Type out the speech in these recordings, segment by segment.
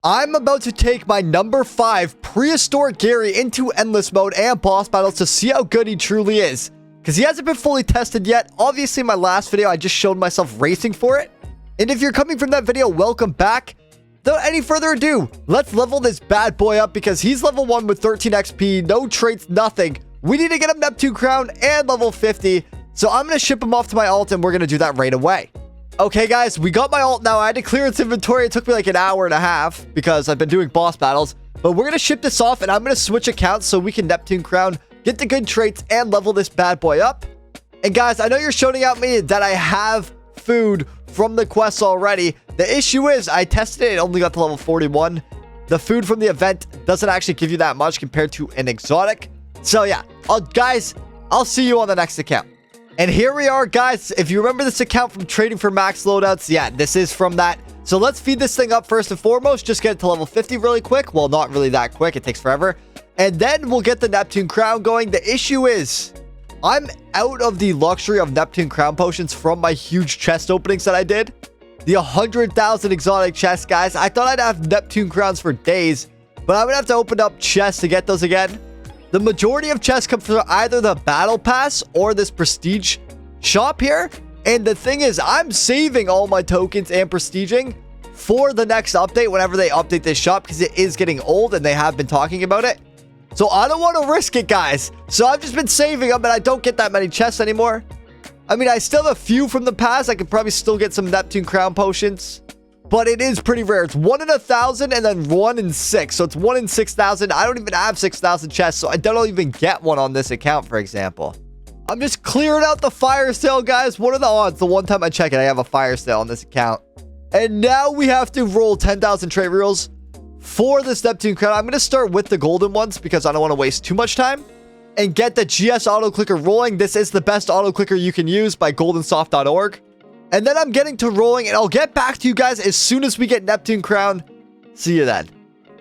I'm about to take my number 5 Prehistoric Gary into endless mode and boss battles to see how good he truly is. Because he hasn't been fully tested yet. Obviously, in my last video, I just showed myself racing for it. And if you're coming from that video, welcome back. Without any further ado, let's level this bad boy up because he's level 1 with 13 XP, no traits, nothing. We need to get him Neptune Crown and level 50. So I'm going to ship him off to my alt and we're going to do that right away. Okay, guys, we got my alt now. I had to clear its inventory. It took me like an hour and a half because I've been doing boss battles. But we're going to ship this off and I'm going to switch accounts so we can Neptune Crown, get the good traits, and level this bad boy up. And guys, I know you're shouting at me that I have food from the quests already. The issue is I tested it, only got to level 41. The food from the event doesn't actually give you that much compared to an exotic. So yeah, guys, I'll see you on the next account. And here we are, guys. If you remember this account from trading for max loadouts, yeah, this is from that. So let's feed this thing up first and foremost. Just get it to level 50 really quick. Well, not really that quick. It takes forever. And then we'll get the Neptune Crown going. The issue is I'm out of the luxury of Neptune Crown potions from my huge chest openings that I did. The 100,000 exotic chests, guys. I thought I'd have Neptune Crowns for days, but I'm going to have to open up chests to get those again. The majority of chests come from either the battle pass or this prestige shop here. And the thing is, I'm saving all my tokens and prestiging for the next update whenever they update this shop because it is getting old and they have been talking about it. So I don't want to risk it, guys. So I've just been saving them and I don't get that many chests anymore. I mean, I still have a few from the past. I could probably still get some Neptune Crown potions. But it is pretty rare. It's 1 in 1,000 and then 1 in 6. So it's 1 in 6,000. I don't even have 6,000 chests. So I don't even get one on this account, for example. I'm just clearing out the fire sale, guys. What are the odds? The one time I check it, I have a fire sale on this account. And now we have to roll 10,000 trait reels for this Neptune Crown. I'm going to start with the golden ones because I don't want to waste too much time. And get the GS auto clicker rolling. This is the best auto clicker you can use by goldensoft.org. And then I'm getting to rolling, and I'll get back to you guys as soon as we get Neptune Crown. See you then.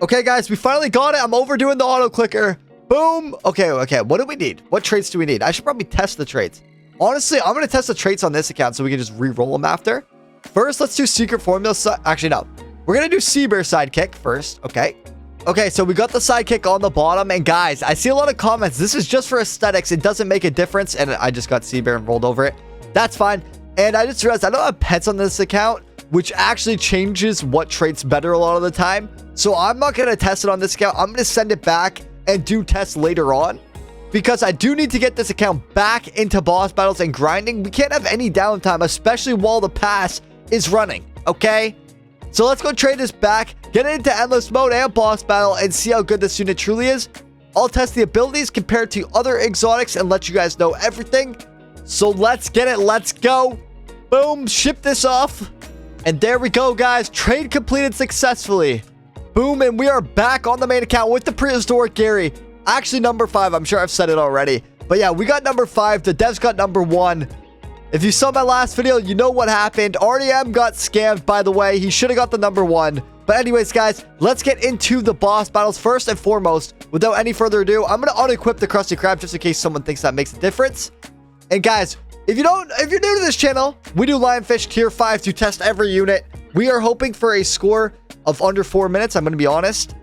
Okay, guys, we finally got it. I'm overdoing the auto clicker. Boom. Okay. What do we need? What traits do we need? I should probably test the traits. Honestly, I'm going to test the traits on this account so we can just re-roll them after. First, let's do secret formula. Actually, no. We're going to do Sea Bear sidekick first. Okay, so we got the sidekick on the bottom. And guys, I see a lot of comments. This is just for aesthetics. It doesn't make a difference. And I just got Sea Bear and rolled over it. That's fine. And I just realized I don't have pets on this account, which actually changes what traits better a lot of the time. So I'm not going to test it on this account. I'm going to send it back and do tests later on because I do need to get this account back into boss battles and grinding. We can't have any downtime, especially while the pass is running. Okay, so let's go trade this back, get it into endless mode and boss battle and see how good this unit truly is. I'll test the abilities compared to other exotics and let you guys know everything. So let's get it. Let's go. Boom. Ship this off. And there we go, guys. Trade completed successfully. Boom. And we are back on the main account with the Prehistoric Gary. Actually, number 5. I'm sure I've said it already. But yeah, we got number 5. The devs got number 1. If you saw my last video, you know what happened. RDM got scammed, by the way. He should have got the number 1. But anyways, guys, let's get into the boss battles first and foremost. Without any further ado, I'm going to auto-equip the Krusty Krab just in case someone thinks that makes a difference. And guys, if you're new to this channel, we do Lionfish tier 5 to test every unit. We are hoping for a score of under 4 minutes. I'm going to be honest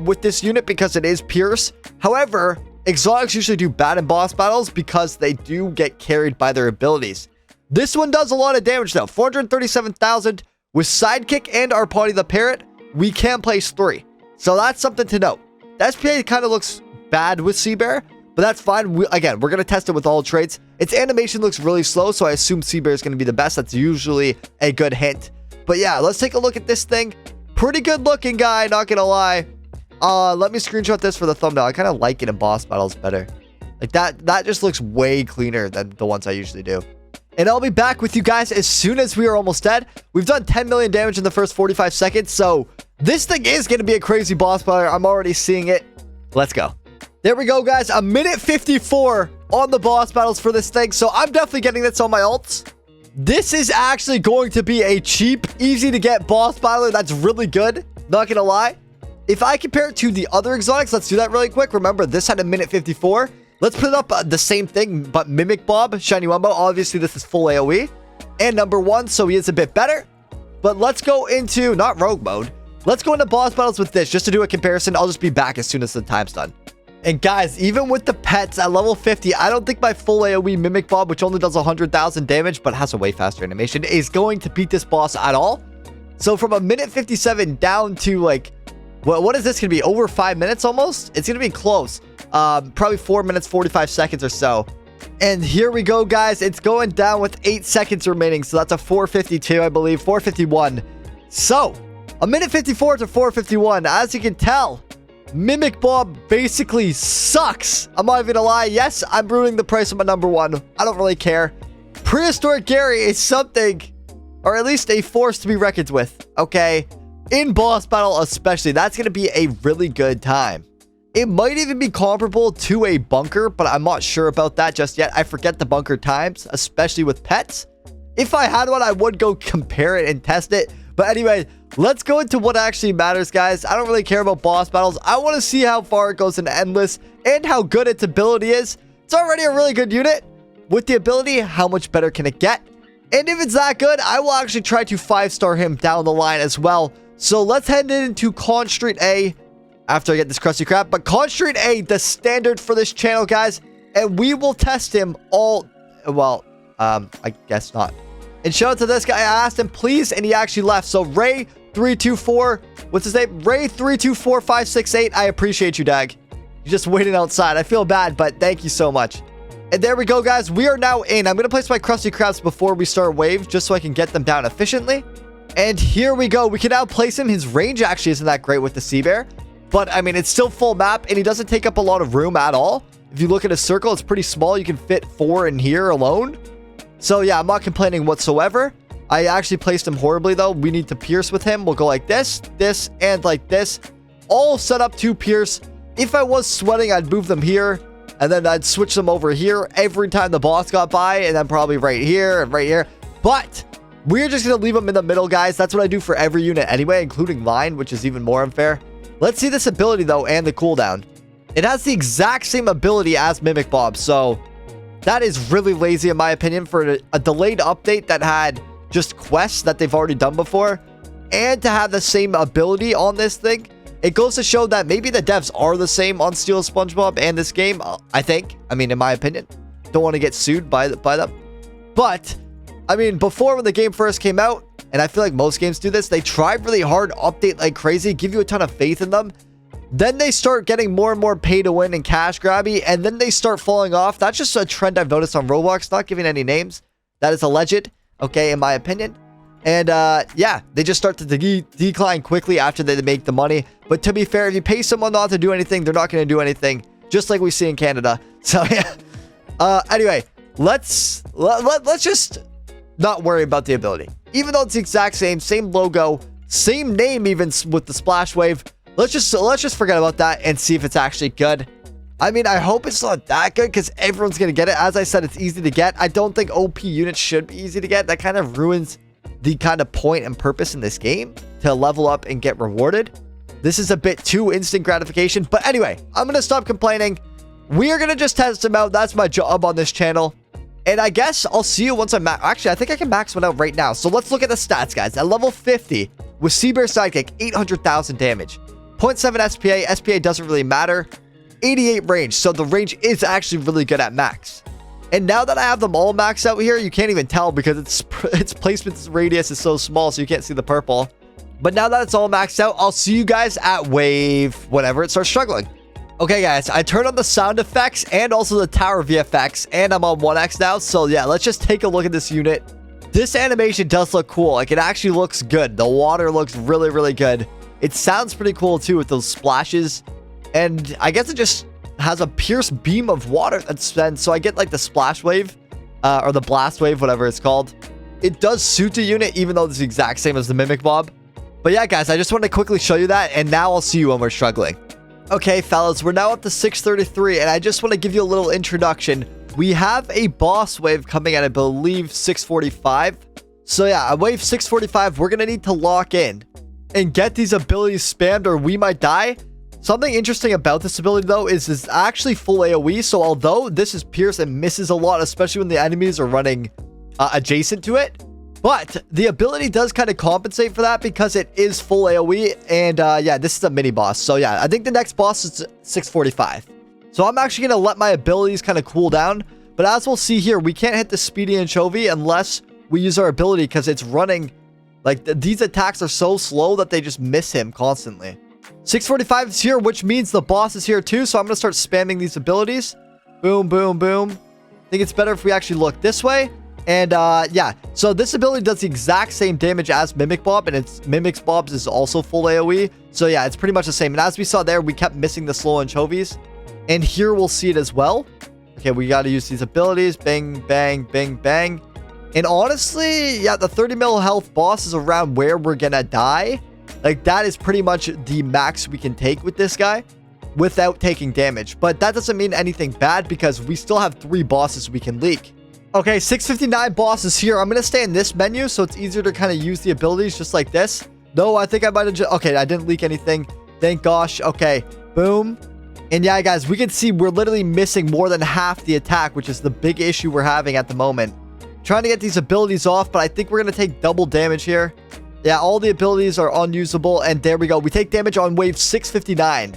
with this unit because it is Pierce. However, exotics usually do bad in boss battles because they do get carried by their abilities. This one does a lot of damage though. 437,000 with Sidekick and our Potty the Parrot. We can place 3. So that's something to note. The SPA kind of looks bad with Sea Bear. But that's fine. Again, we're going to test it with all traits. Its animation looks really slow, so I assume Sea Bear is going to be the best. That's usually a good hint. But yeah, let's take a look at this thing. Pretty good looking guy, not going to lie. Let me screenshot this for the thumbnail. I kind of like it in boss battles better. Like that just looks way cleaner than the ones I usually do. And I'll be back with you guys as soon as we are almost dead. We've done 10 million damage in the first 45 seconds, so this thing is going to be a crazy boss battle. I'm already seeing it. Let's go. There we go, guys. A minute 54 on the boss battles for this thing. So I'm definitely getting this on my alts. This is actually going to be a cheap, easy to get boss battler. That's really good. Not going to lie. If I compare it to the other exotics, let's do that really quick. Remember, this had a minute 54. Let's put it up the same thing, but Mimic Bob, Shiny Wumbo. Obviously, this is full AoE. And number 1, so he is a bit better. But let's go into, not rogue mode. let's go into boss battles with this just to do a comparison. I'll just be back as soon as the time's done. And guys, even with the pets at level 50, I don't think my full AoE Mimic Bob, which only does 100,000 damage, but has a way faster animation, is going to beat this boss at all. So from a minute 57 down to like, what is this going to be? Over 5 minutes almost? It's going to be close. Probably 4 minutes, 45 seconds or so. And here we go, guys. It's going down with 8 seconds remaining. So that's a 452, I believe. 451. So, a minute 54 to 451. As you can tell, Mimic Bob basically sucks. I'm not even gonna lie. Yes, I'm ruining the price of my number one. I don't really care. Prehistoric Gary is something, or at least a force to be reckoned with, okay? In boss battle especially, that's going to be a really good time. It might even be comparable to a bunker, but I'm not sure about that just yet. I forget the bunker times, especially with pets. If I had one, I would go compare it and test it. But anyway, let's go into what actually matters, guys. I don't really care about boss battles. I want to see how far it goes in Endless and how good its ability is. It's already a really good unit. With the ability, how much better can it get? And if it's that good, I will actually try to 5-star him down the line as well. So let's head into Con Street A after I get this crusty crap. But Con Street A, the standard for this channel, guys. And we will test him all... Well, I guess not. And shout out to this guy. I asked him, please, and he actually left. So Ray324, what's his name? Ray324568. I appreciate you, Dag. You're just waiting outside. I feel bad, but thank you so much. And there we go, guys. We are now in. I'm going to place my crusty crabs before we start wave, just so I can get them down efficiently. And here we go. We can now place him. His range actually isn't that great with the sea bear. But, I mean, it's still full map, and he doesn't take up a lot of room at all. If you look at a circle, it's pretty small. You can fit 4 in here alone. So, yeah, I'm not complaining whatsoever. I actually placed him horribly, though. We need to pierce with him. We'll go like this, and like this. All set up to pierce. If I was sweating, I'd move them here. And then I'd switch them over here every time the boss got by. And then probably right here and right here. But we're just going to leave them in the middle, guys. That's what I do for every unit anyway, including mine, which is even more unfair. Let's see this ability, though, and the cooldown. It has the exact same ability as Mimic Bob. So that is really lazy, in my opinion, for a delayed update that had just quests that they've already done before. And to have the same ability on this thing. It goes to show that maybe the devs are the same on Steel SpongeBob and this game, I think. I mean, in my opinion. Don't want to get sued by them. But, I mean, before when the game first came out, and I feel like most games do this, they tried really hard, update like crazy, give you a ton of faith in them. Then they start getting more and more pay to win and cash grabby, and then they start falling off. That's just a trend I've noticed on Roblox, not giving any names. That is alleged, okay, in my opinion. And, yeah, they just start to decline quickly after they make the money. But to be fair, if you pay someone not to do anything, they're not going to do anything. Just like we see in Canada. So, yeah. Anyway, let's just not worry about the ability. Even though it's the exact same logo, same name even with the splash wave. Let's just forget about that and see if it's actually good. I mean, I hope it's not that good because everyone's going to get it. As I said, it's easy to get. I don't think OP units should be easy to get. That kind of ruins the kind of point and purpose in this game to level up and get rewarded. This is a bit too instant gratification. But anyway, I'm going to stop complaining. We are going to just test them out. That's my job on this channel. And I guess I'll see you once I'm actually, I think I can max one out right now. So let's look at the stats, guys. At level 50 with Sea Bear Sidekick, 800,000 damage. 0.7 SPA. SPA doesn't really matter. 88 range. So the range is actually really good at max. And now that I have them all maxed out here, you can't even tell because its placement radius is so small, so you can't see the purple. But now that it's all maxed out, I'll see you guys at wave whenever it starts struggling. Okay, guys, I turned on the sound effects and also the tower VFX, and I'm on 1x now. So yeah, let's just take a look at this unit. This animation does look cool. Like, it actually looks good. The water looks really, really good. It sounds pretty cool too with those splashes. And I guess it just has a pierce beam of water that's spent. So I get like the splash wave or the blast wave, whatever it's called. It does suit the unit, even though it's the exact same as the Mimic Bob. But yeah, guys, I just want to quickly show you that. And now I'll see you when we're struggling. Okay, fellas, we're now up to 633. And I just want to give you a little introduction. We have a boss wave coming at, I believe, 645. So yeah, at wave 645, we're going to need to lock in and get these abilities spammed or we might die. Something interesting about this ability, though, is it's actually full AoE. So although this is pierce and misses a lot, especially when the enemies are running adjacent to it, But the ability does kind of compensate for that because it is full AoE. And yeah, this is a mini boss. So yeah, I think the next boss is 645. So I'm actually going to let my abilities kind of cool down. But as we'll see here, we can't hit the Speedy Anchovy unless we use our ability because it's running. Like, these attacks are so slow that they just miss him constantly. 645 is here, which means the boss is here too. So I'm going to start spamming these abilities. Boom, boom, boom. I think it's better if we actually look this way. And yeah, so this ability does the exact same damage as Mimic Bob. And it's Mimic Bob's is also full AoE. So yeah, it's pretty much the same. And as we saw there, we kept missing the slow anchovies. And here we'll see it as well. Okay, we got to use these abilities. Bang, bang, bang, bang. And honestly, yeah, the 30 mil health boss is around where we're gonna die. Like, that is pretty much the max we can take with this guy without taking damage. But that doesn't mean anything bad because we still have 3 bosses we can leak. Okay, 659 boss is here. I'm gonna stay in this menu so it's easier to kind of use the abilities just like this. No, I think I might have just... Okay, I didn't leak anything. Thank gosh. Okay, boom. And yeah, guys, we can see we're literally missing more than half the attack, which is the big issue we're having at the moment. Trying to get these abilities off, but I think we're going to take double damage here. Yeah, all the abilities are unusable, and there we go. We take damage on wave 659.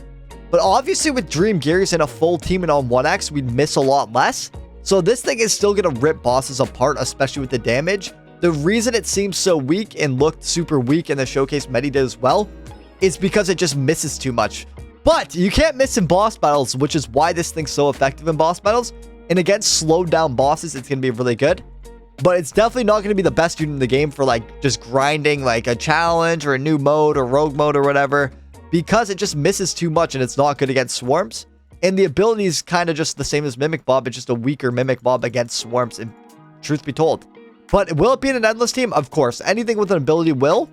But obviously, with Dream Gary's in a full team and on 1x, we'd miss a lot less. So this thing is still going to rip bosses apart, especially with the damage. The reason it seems so weak and looked super weak in the showcase meta did as well is because it just misses too much. But you can't miss in boss battles, which is why this thing's so effective in boss battles. And against slowed down bosses, it's going to be really good. But it's definitely not going to be the best unit in the game for like just grinding like a challenge or a new mode or rogue mode or whatever. Because it just misses too much and it's not good against swarms. And the ability is kind of just the same as Mimic Bob. It's just a weaker Mimic Bob against swarms, and truth be told. But will it be in an endless team? Of course. Anything with an ability will.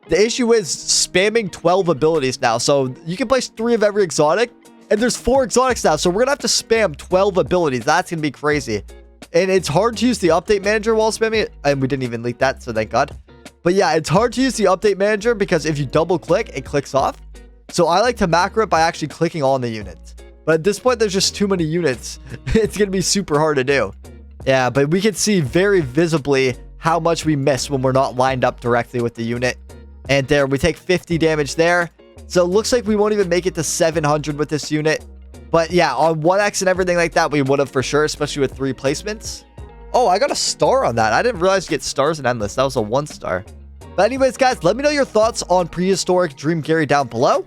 The issue is spamming 12 abilities now. So you can place 3 of every exotic. And there's 4 exotics now. So we're going to have to spam 12 abilities. That's going to be crazy. And it's hard to use the update manager while spamming it. And we didn't even leak that, so thank God. But yeah, it's hard to use the update manager because if you double click, it clicks off. So I like to macro it by actually clicking on the units. But at this point, there's just too many units. It's going to be super hard to do. Yeah, but we can see very visibly how much we miss when we're not lined up directly with the unit. And there, we take 50 damage there. So it looks like we won't even make it to 700 with this unit. But yeah, on 1x and everything like that, we would have for sure, especially with 3 placements. Oh, I got a star on that. I didn't realize you get stars in Endless. That was a 1 star. But anyways, guys, let me know your thoughts on Prehistoric Dream Gary down below.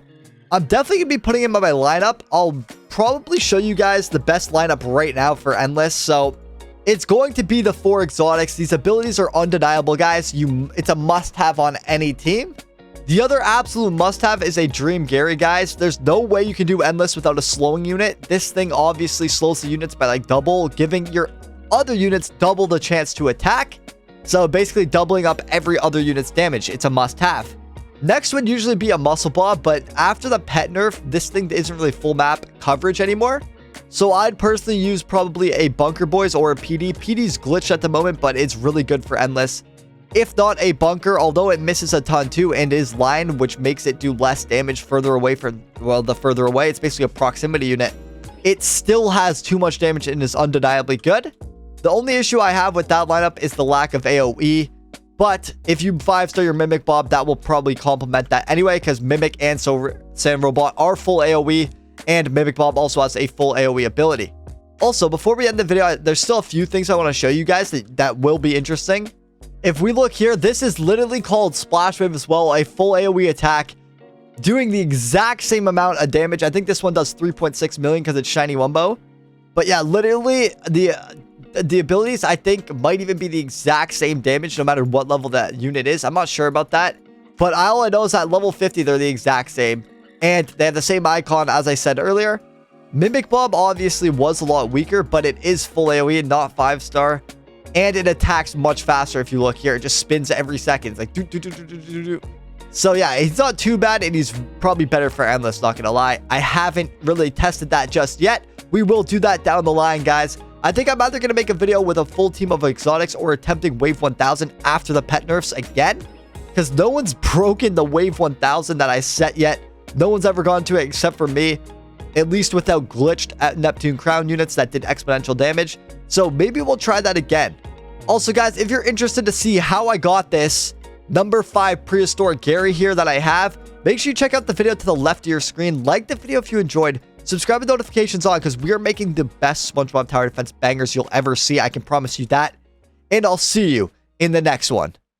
I'm definitely going to be putting him on my lineup. I'll probably show you guys the best lineup right now for Endless. So it's going to be the 4 exotics. These abilities are undeniable, guys. It's a must-have on any team. The other absolute must-have is a Dream Gary, guys. There's no way you can do Endless without a slowing unit. This thing obviously slows the units by like double, giving your other units double the chance to attack. So basically doubling up every other unit's damage. It's a must-have. Next would usually be a Muscle Bob, but after the pet nerf, this thing isn't really full map coverage anymore. So I'd personally use probably a Bunker Boys or a PD. PD's glitched at the moment, but it's really good for Endless. If not a Bunker, although it misses a ton too and is lined, which makes it do less damage further away from, well, the further away. It's basically a proximity unit. It still has too much damage and is undeniably good. The only issue I have with that lineup is the lack of AoE. But if you 5-star your Mimic Bob, that will probably complement that anyway, because Mimic and Sand Robot are full AoE, and Mimic Bob also has a full AoE ability. Also, before we end the video, there's still a few things I want to show you guys that will be interesting. If we look here, this is literally called Splash Wave as well, a full AoE attack, doing the exact same amount of damage. I think this one does 3.6 million because it's Shiny Wumbo. But yeah, literally, the abilities, I think, might even be the exact same damage no matter what level that unit is. I'm not sure about that. But all I know is at level 50, they're the exact same. And they have the same icon as I said earlier. Mimic Bob obviously was a lot weaker, but it is full AoE, not 5-star. And it attacks much faster if you look here. It just spins every second. It's like do, do, do, do, do, do, do. So yeah, he's not too bad, and he's probably better for Endless, not gonna lie. I haven't really tested that just yet. We will do that down the line, guys. I think I'm either going to make a video with a full team of exotics or attempting Wave 1000 after the pet nerfs again. Because no one's broken the Wave 1000 that I set yet. No one's ever gone to it except for me. At least without glitched at Neptune Crown units that did exponential damage. So maybe we'll try that again. Also, guys, if you're interested to see how I got this number 5 Prehistoric Gary here that I have, make sure you check out the video to the left of your screen. Like the video if you enjoyed. Subscribe with notifications on because we are making the best Spongebob Tower Defense bangers you'll ever see. I can promise you that. And I'll see you in the next one.